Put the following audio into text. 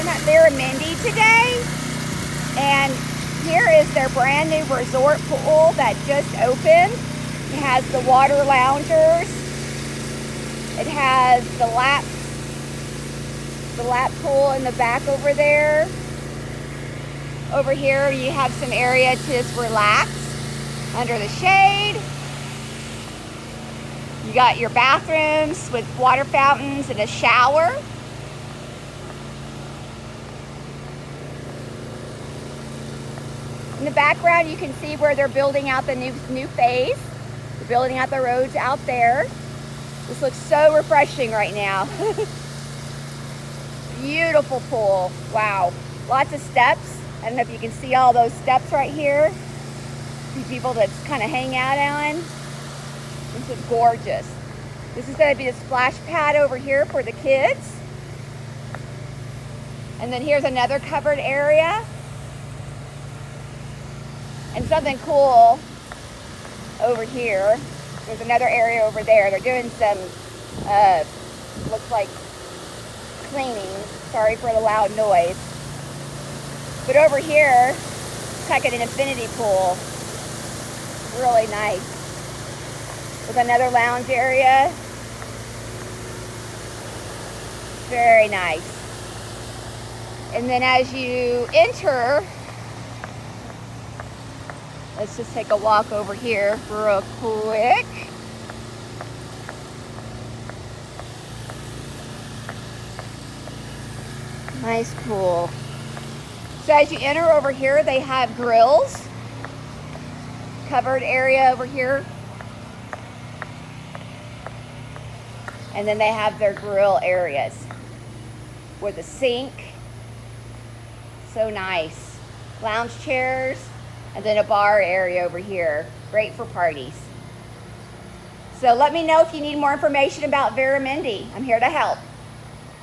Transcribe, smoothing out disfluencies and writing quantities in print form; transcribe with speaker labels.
Speaker 1: I'm at Veramendi today, and here is their brand new resort pool that just opened. It has the water loungers. It has the lap pool in the back over there. Over here you have some area to just relax under the shade. You got your bathrooms with water fountains and a shower. In the background, you can see where they're building out the new phase. They're building out the roads out there. This looks so refreshing right now. Beautiful pool. Wow. Lots of steps. I don't know if you can see all those steps right here. These people that kind of hang out on. This is gorgeous. This is going to be the splash pad over here for the kids. And then here's another covered area. And something cool over here. There's another area over there. They're doing some, looks like cleaning. Sorry for the loud noise. But over here, it's like an infinity pool. Really nice. With another lounge area. Very nice. And then as you enter, let's just take a walk over here real quick. Nice pool. So as you enter over here, they have grills. Covered area over here. And then they have their grill areas with a sink. So nice. Lounge chairs. And then a bar area over here. Great for parties. So let me know if you need more information about Veramendi. I'm here to help.